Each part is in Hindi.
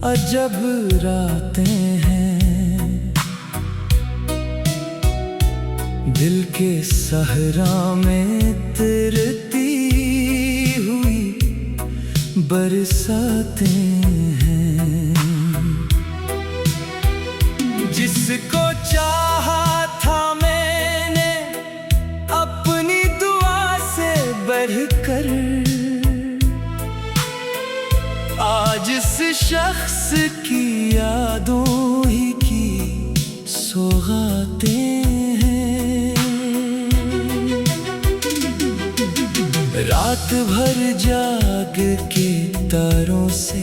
अजब रातें हैं, दिल के सहरा में तैरती हुई बरसातें हैं। जिसको चाहा था मैंने अपनी दुआ से बढ़कर, आज इस शख्स की यादों ही की सौगातें हैं। रात भर जाग के तारों से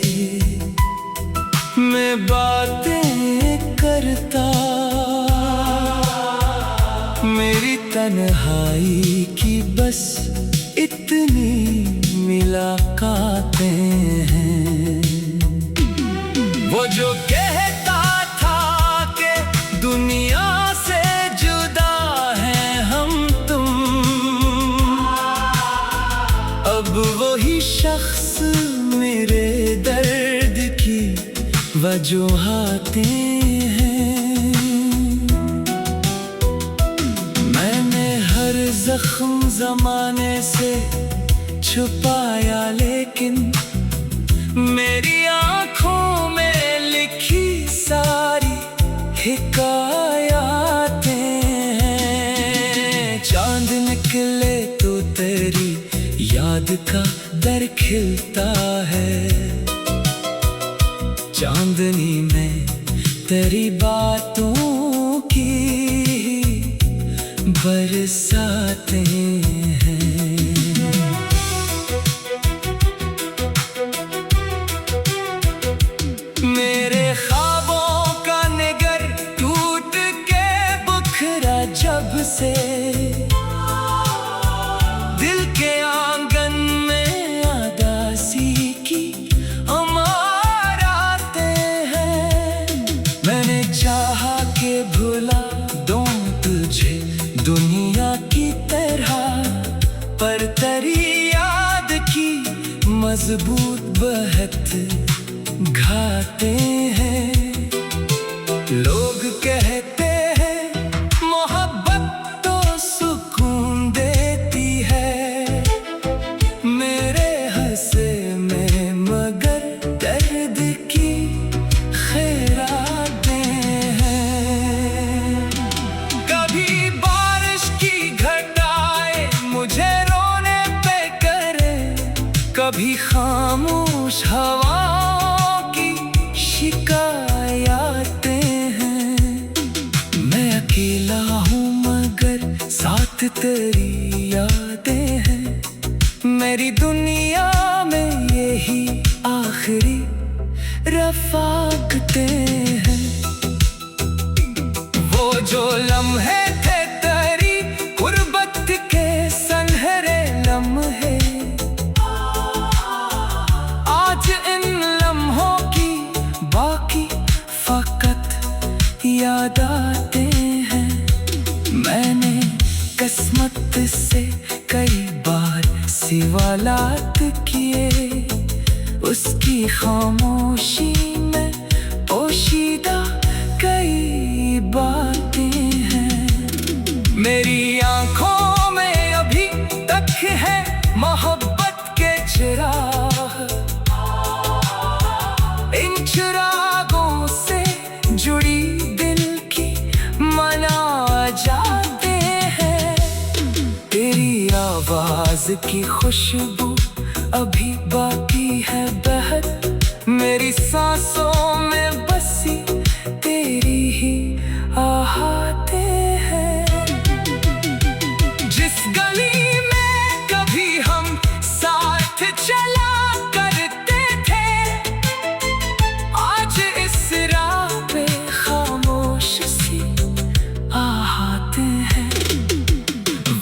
मैं बातें करता, मेरी तन्हाई की बस इतनी मुलाकातें हैं। वो जो कहता था कि दुनिया से जुदा हैं हम तुम, अब वही शख्स मेरे दर्द की वजूहातें हैं। मैंने हर जख्म ज़माने से छुपाया, लेकिन मेरी आँखों में लिखी सारी हिकायतें हैं। चांद निकले तो तेरी याद का दर खिलता है, चांदनी में तेरी बातों की बरसातें हैं। मेरे ख्वाबों का निगर टूट के बुखरा जब से, दिल के आंगन में उदासी की इमारतें हैं। मैंने चाहा कि भुला दूं तुझे दुनिया की तरह, पर तेरी याद की मजबूत बहत घाते हैं। लोग कहते हैं मोहब्बत तो सुकून देती है मेरे हंसे में, मगर दर्द की खैरातें हैं। कभी बारिश की घटाए मुझे रोने पे करे, कभी खामोश हवा शिकायतें हैं। मैं अकेला हूँ मगर साथ तेरी यादें हैं। मेरी दुनिया में यही आखिरी रफ़ाक़तें हैं। वो जो लम्हे थे तेरी गुर्बत के सुनहरे लम्हे, आज इन लम्हों की बाकी फकत याद आते हैं। मैंने किस्मत से कई बार सवालात किए, उसकी खामोशी में पोशीदा कई बातें हैं। मेरी आंखों में अभी तक है मोहब्बत के चिराग, इन चिरागों से जुड़ी दिल की मना जाते हैं। तेरी आवाज की खुशबू अभी बाकी है बहत, मेरी सांसों में बसी तेरी ही आहटें हैं। जिस गली में कभी हम साथ चला करते थे, आज इस राह पे खामोश सी आहटें हैं।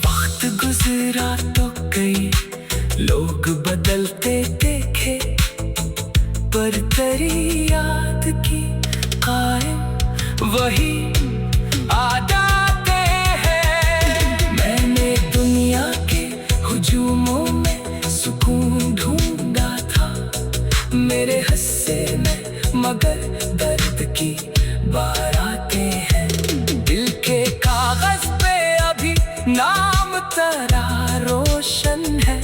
वक्त गुजरा तो कई लोग बदलते देखे, पर तेरी याद की कायम वही आदतें हैं। मैंने दुनिया के हुजूमों में सुकून ढूंढा था, मेरे हिस्से में मगर दर्द की बाराते हैं। दिल के कागज पे अभी नाम तेरा रोशन है।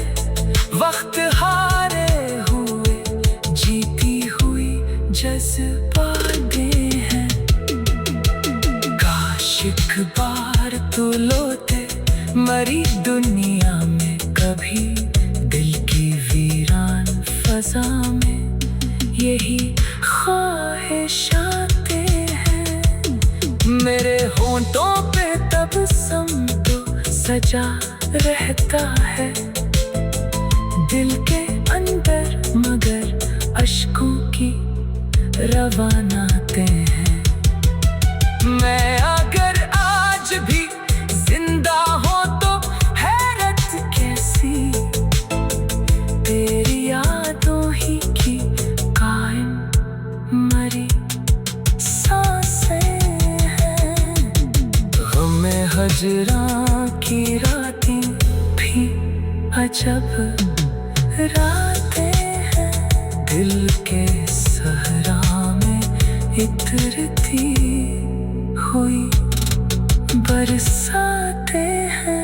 वक्त हारे हुए जीती हुई जज्बाते हैं। काश एक बार तू लौटे मरी दुनिया में कभी। दिल की वीरान फजा में यही ख्वाहिशाते हैं। मेरे होंठों पे तबस्सुम तो सजा रहता है दिल के अंदर, मगर अश्कों की रवानाते हैं। मैं अगर आज भी जिंदा हूँ तो हैरत कैसी तेरी यादों ही की कायम मरी सांसें हैं। गमे हजरां की रातें भी अजब रातें हैं। दिल के सहरा में इतरती हुई बरसाते हैं।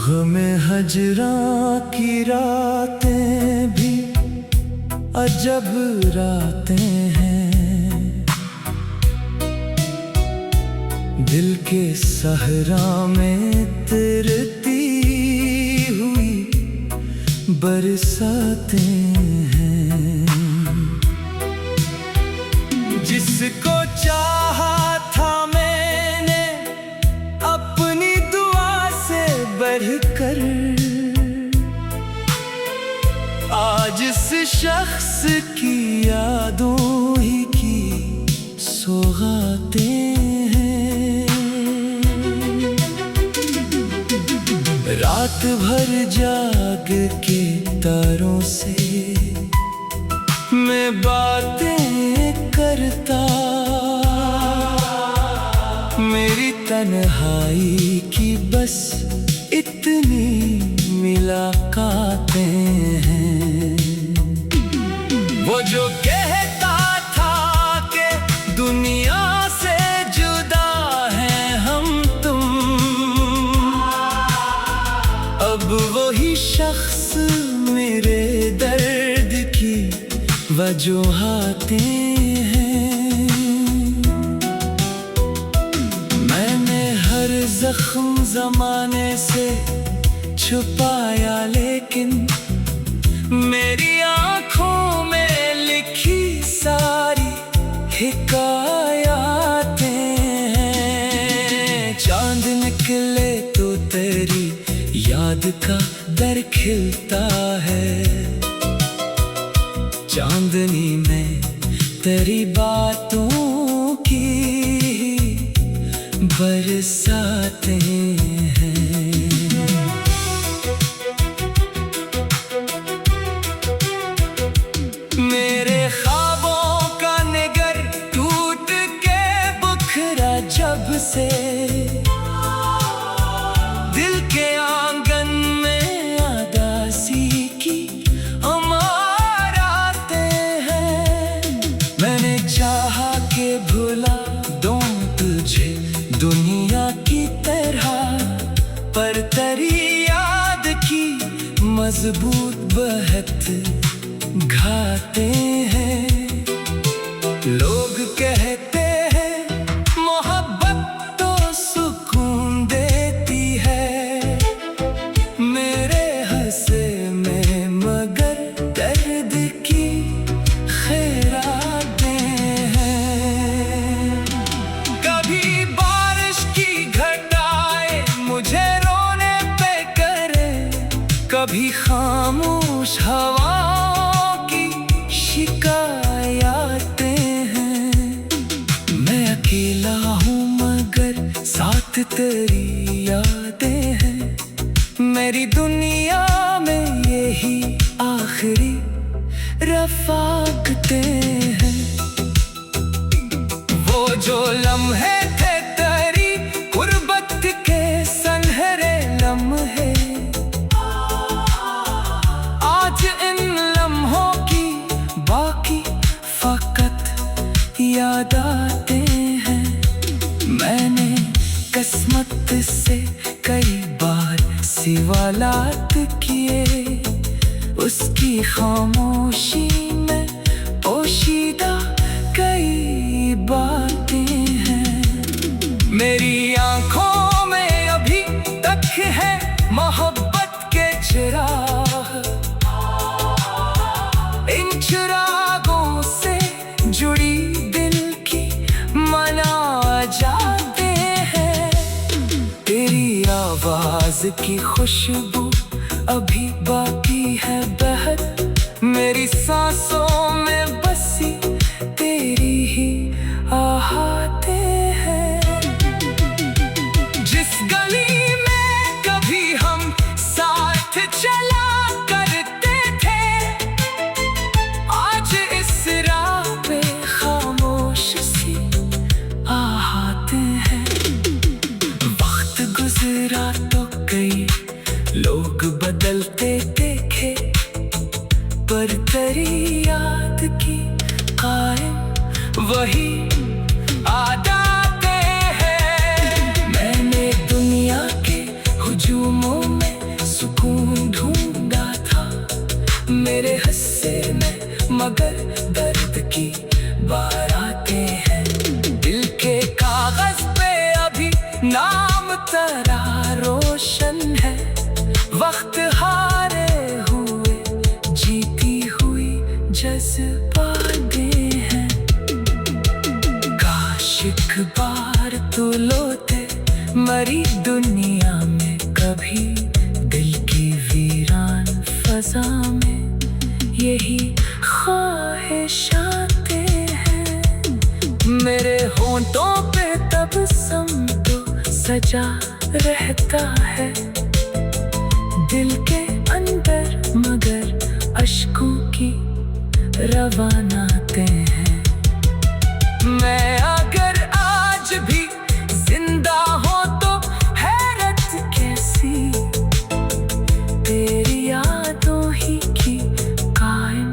गमे हजरां की रातें भी अजब रातें हैं। दिल के सहरा में तिरती हुई बरसातें हैं। जिसको चाहा था मैंने अपनी दुआ से बढ़कर, आज इस शख्स की यादों ही की सौगातें हैं। रात भर जाग के तारों से मैं बातें करता। मेरी तन्हाई की बस इतनी मुलाकातें हैं। वो जो कहता था कि दुनिया से जुदा हैं हम तुम, अब वही शख्स मेरे दर्द की वजूहातें हैं। मैंने हर जख्म जमाने से छुपाया, लेकिन मेरी आँखों में लिखी सारी हिकायतें हैं। चांद निकले तो तेरी याद का दर खिलता है। चांदनी में तेरी बातों की बरसातें हैं। मेरे ख्वाबों का निगर टूट के बुखरा जब से, दिल के आंगन में आदासी की अमाराते हैं। मैंने चाहा के भुला दूं तुझे दुनिया की तरह, पर तेरी याद की मजबूत बहत घाते हैं। लोग कहते हैं मोहब्बत तो सुकून देती है मेरे हंसे में, मगर दर्द की खैरातें हैं। कभी बारिश की घटाएं मुझे रोने पे करे, कभी खामोश हवाओं की शिकायतें हैं। मैं अकेला हूँ मगर साथ तेरी यादें हैं। मेरी दुनिया में यही आखिरी रफ़ाक़तें हैं। वो जो लम्हे थे तेरी गुर्बत के सुनहरे लम्हे, आज इन लम्हों की बाकी फ़कत याद आते हैं। मैंने किस्मत से कई बार सवालात किए, उसकी खामोशी में पोशीदा कई बातें हैं। मेरी आंखों में अभी तक है मोहब्बत के चिराग, इन चिरागों से जुड़ी दिल की मना जाते हैं। तेरी आवाज की खुशबू अभी बाकी है बहर, मेरी सांसों में बसी तेरी ही आहटें हैं। जिस गली में कभी हम साथ चला करते थे, आज इस राह पे खामोश सी आहटें हैं। वक्त गुजरा तो कई लोग बदलते देखे, पर तेरी याद की कायम वही आदतें हैं। मैंने दुनिया के हुजूमों में सुकून ढूंढा था, मेरे हिस्से में मगर दर्द की बारातें हैं। दिल के कागज पे अभी नाम तेरा रोशन है। वक्त हारे हुए जीती हुई जज्बातें हैं। काश एक बार तू लौटे मरी दुनिया में कभी, दिल की वीरान फजा में यही ख्वाहिशातें हैं। मेरे होंठों पे तबस्सुम तो सजा रहता है, दिल के अंदर मगर अश्कों की रवानातें हैं। मैं अगर आज भी जिंदा हूँ तो हैरत कैसी, तेरी यादों ही की कायम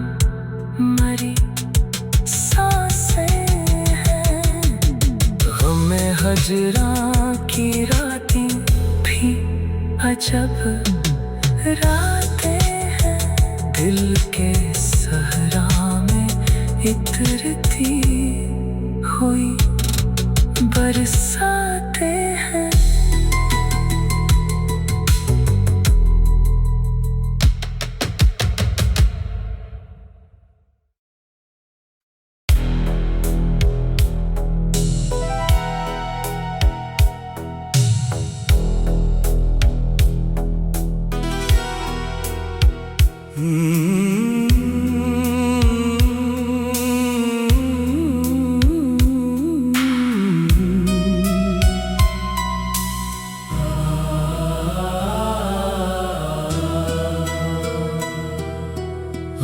मरी सांसें हैं। गमे हजरां की रातें भी अजब रातें हैं। दिल के सहरा में इतरती हुई बरसातें हैं।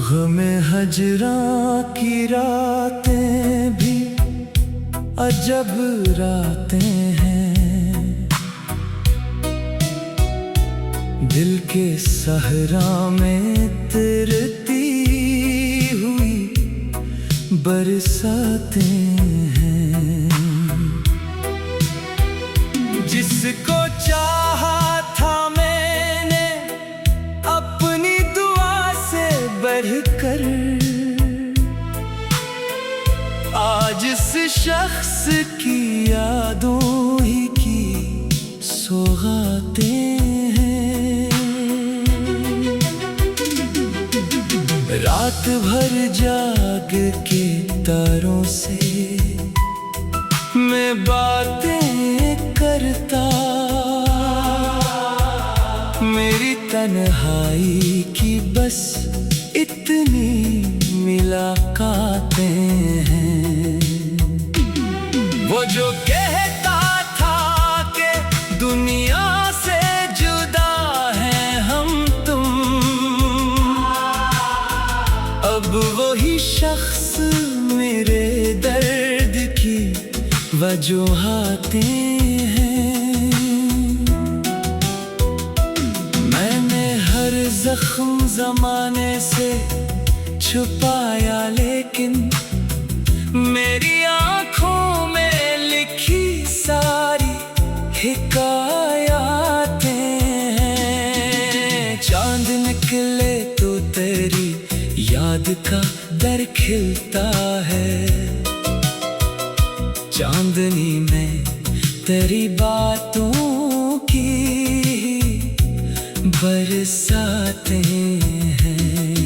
गमे हजरां की रातें भी अजब रातें हैं। दिल के सहरा में तिरती हुई बरसातें हैं। जिसको चाहा था मैंने अपनी दुआ से बढ़कर, आज इस शख्स की यादों ही की सौगातें हैं। रात भर जाग के तारों से मैं बातें करता, मेरी तन्हाई की बस इतनी मुलाकातें हैं। वो जो कहता था कि दुनिया से जुदा हैं हम तुम, अब वही शख्स मेरे दर्द की वजूहातें हैं। मैंने हर जख्म ज़माने से छुपाया, लेकिन मेरी आँखों में लिखी सारी हिकायतें हैं। चांद निकले तो तेरी याद का दर खिलता है, चांदनी में तेरी बातों की बरसातें हैं।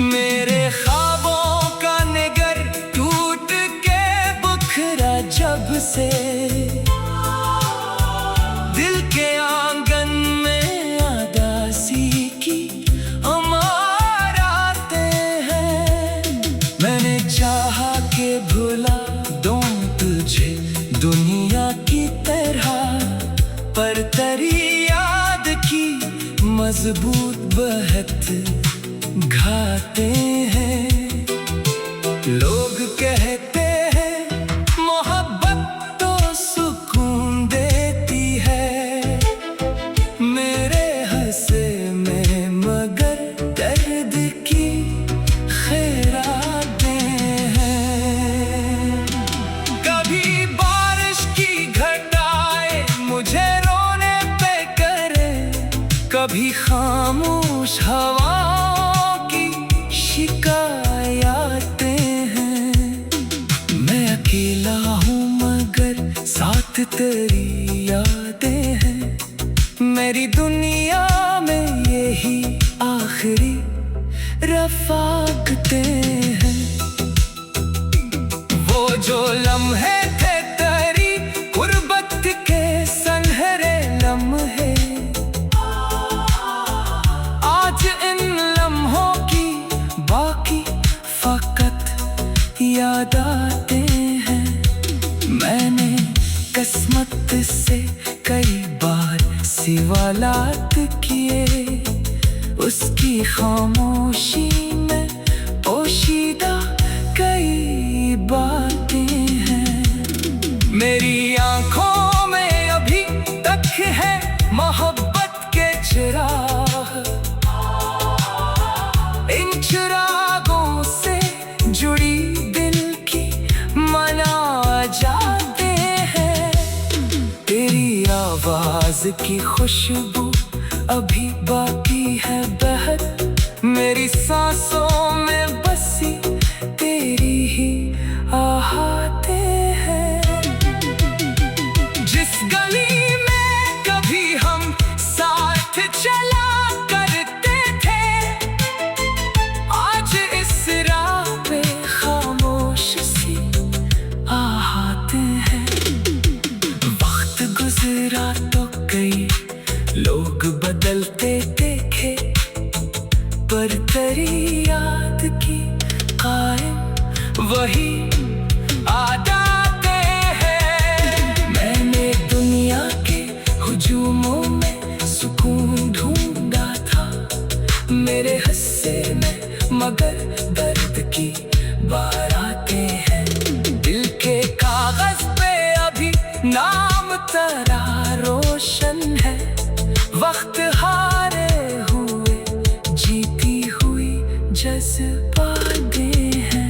मेरे ख्वाबों का निगर टूट के बुखरा जब से, दिल के आंगन में उदासी की अमारातें हैं। मैंने चाहा कि भुला दूं तुझे दुनिया की तरह, पर तेरी याद की मजबूत बहत घाते हैं। लोग कहते हैं मोहब्बत तो सुकून देती है मेरे हंसे में, मगर दर्द की खैरातें हैं। कभी बारिश की घटाए मुझे रोने पे करे, कभी खामोश हवाओं की शिकायतें हैं। मैं अकेला हूँ मगर साथ तेरी यादें हैं। मेरी दुनिया में यही आखिरी रफ़ाक़तें हैं। वो जो लम्हे थे तेरी गुर्बत के सुनहरे लम्हे, आज इन लम्हों की बाकी फकत याद आते हैं। मैंने किस्मत से कई बार सवालात किए, उसकी खामोशी में पोशीदा कई बातें हैं। मेरी आंखों में अभी तक है मोहब्बत के चिराग, इन चिरागों से जुड़ी दिल की मना जाते हैं। तेरी आवाज की खुशबू अभी बाकी है बहत मेरी सांसों में बसी तेरी ही आहटें हैं। जिस गली में कभी हम साथ चला करते थे, आज इस राह पे खामोश सी आहटें हैं। वक्त गुजरा तो कई लोग बदलते देखे, पर तेरी याद की कायम वही आदतें हैं। मैंने दुनिया के हुजूमों में सुकून ढूंढा था मेरे हिस्से में, मगर दर्द की बारातें हैं। दिल के कागज पे अभी नाम तेरा रोशन है। वक्त हारे हुए जीती हुई जज्बातें हैं।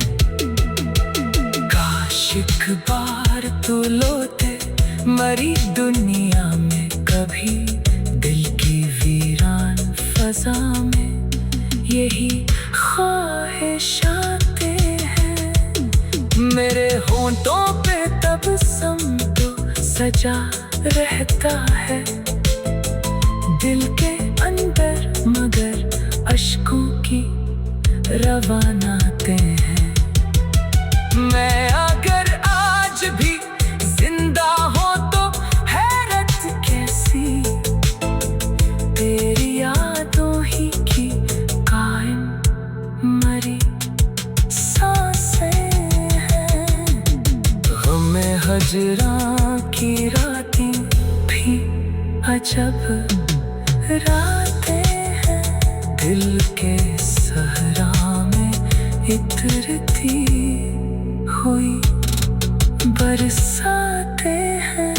काश एक बार तो लौटे मरी दुनिया में, कभी दिल की वीरान फजा में यही ख्वाहिशातें हैं। मेरे होंठों पे तबस्सुम तो सजा रहता है दिल के अंदर, मगर अश्कों की रवानातें हैं। मैं अगर आज भी जिंदा हूँ में हजरा की रातें भी अजब रातें हैं। दिल के सहरा में इतरती हुई बरसातें हैं।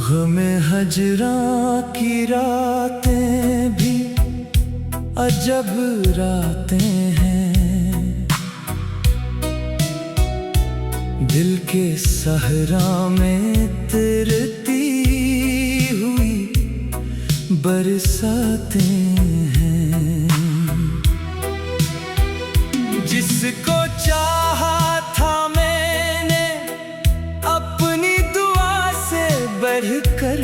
गमे हजरा की रातें भी अजब रातें हैं। दिल के सहरा में तिरती हुई बरसातें हैं। जिसको चाहा था मैंने अपनी दुआ से बढ़कर,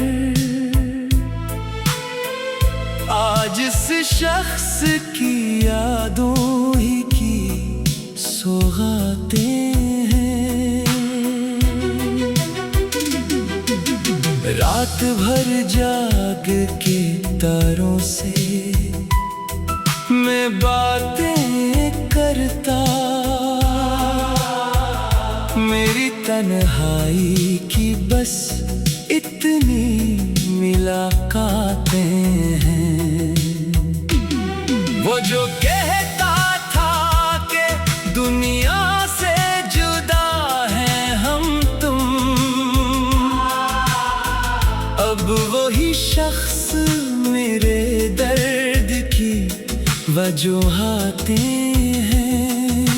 आज इस शख्स की यादों ही की सौगातें हैं। रात भर जाग के तारों से मैं बातें करता, मेरी तन्हाई की बस इतनी मुलाकातें हैं। वो जो कहता था कि दुनिया से जुदा हैं हम तुम, अब वही शख्स मेरे दर्द की वजूहातें हैं।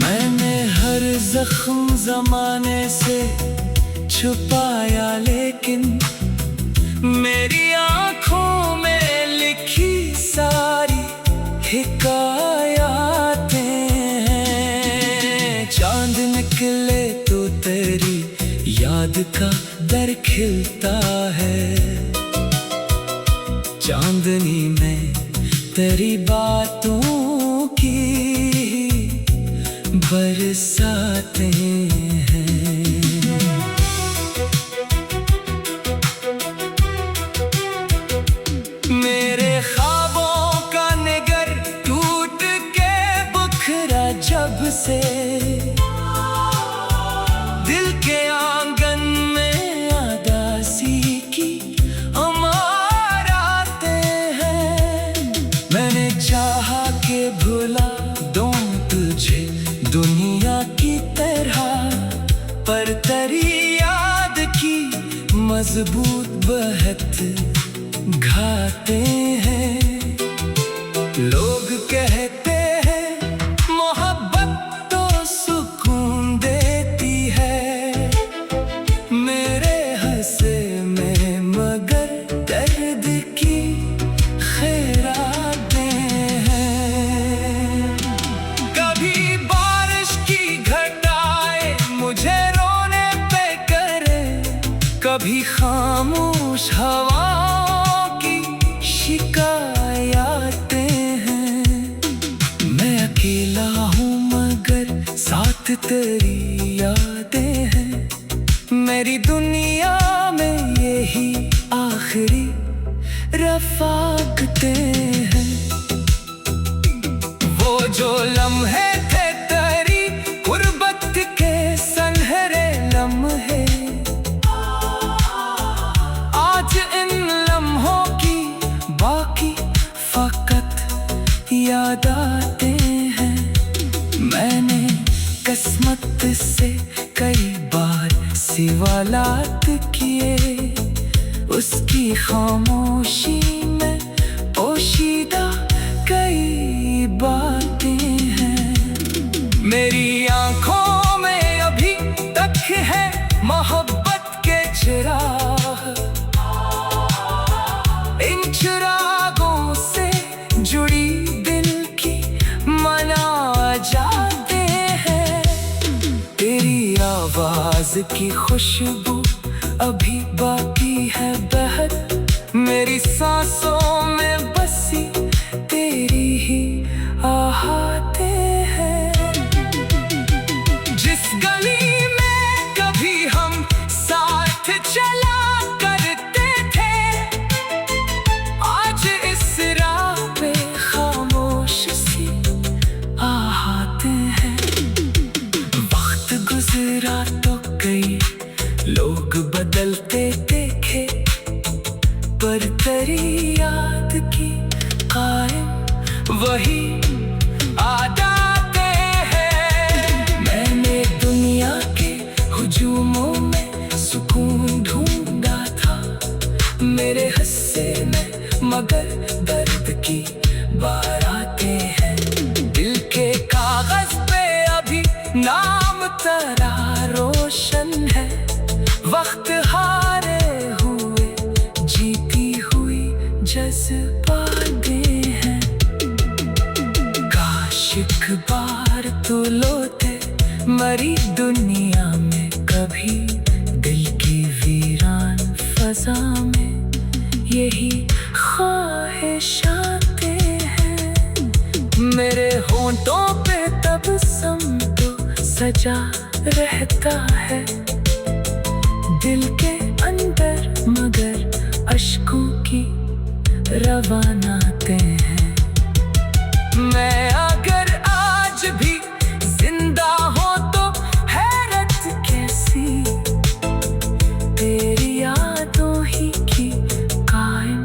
मैंने हर जख्म ज़माने से छुपाया, लेकिन मेरी आँखों में लिखी सारी हिकायतें हैं। चांद निकले तो तेरी याद का दर खिलता है। चांदनी में तेरी बातों की बरसातें हैं। मेरे ख्वाबों का निगर टूट के बुखरा जब से, दिल के आंगन में उदासी की अमारातें हैं। मैंने चाहा कि भुला दूं तुझे दुनिया की तरह, पर तेरी याद की मजबूत बहत घाते हैं। लोग कहते हैं मोहब्बत तो सुकून देती है मेरे हंसे में, मगर दर्द की खैरातें हैं। कभी बारिश की घटाए मुझे रोने पे करे, कभी खामोश हवा शिकायतें हैं। मैं अकेला हूँ मगर साथ तेरी यादें हैं। मेरी दुनिया में यही आखिरी रफ़ाक़तें हैं। वो जो लम्हे थे तेरी गुर्बत के सुनहरे लम्हे, आज इन लम्हों की बाकी फकत याद आते हैं। मैंने किस्मत से कई बार सवालात किए, उसकी खामोशी में पोशीदा कई बातें हैं। मेरी आंखों में अभी तक है मोहब्बत के चिराग, इन चिरागों से की खुशबू अभी बाकी है बहर, मेरी सांसों में बसी तेरी ही आहटें हैं। जिस गली में कभी हम साथ चला करते थे, आज इस राह पे खामोश सी आहटें हैं। वक्त गुजरा तो कई लोग बदलते देखे, पर तेरी याद की कायम वही आदतें हैं। मैंने दुनिया के हुजूमों में सुकून ढूंढा था, मेरे हिस्से में मगर दर्द की बारातें हैं। दिल के कागज पे अभी नाम तेरा रोशन है, वक्त हारे हुए जीती हुई जज्बातें हैं। काश एक बार तू लौटे मरी दुनिया में, कभी दिल की वीरान फजा में यही ख्वाहिशातें हैं। मेरे होंठों पे तबस्सुम तो सजा रहता है, दिल के अंदर मगर अश्कों की रवानातें हैं। मैं अगर आज भी जिंदा हूँ तो हैरत कैसी, तेरी यादों ही की कायम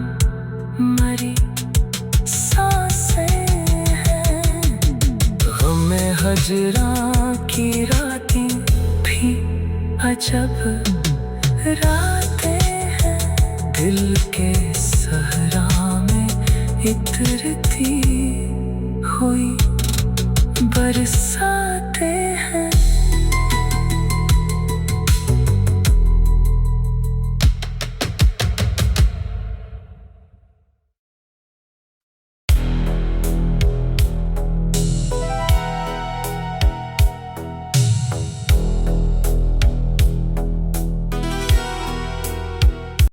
मरी सांसें हैं। गम-ए हजरां की रातें भी अजब रातें हैं, दिल के सहरा में इतरती हुई बरसात।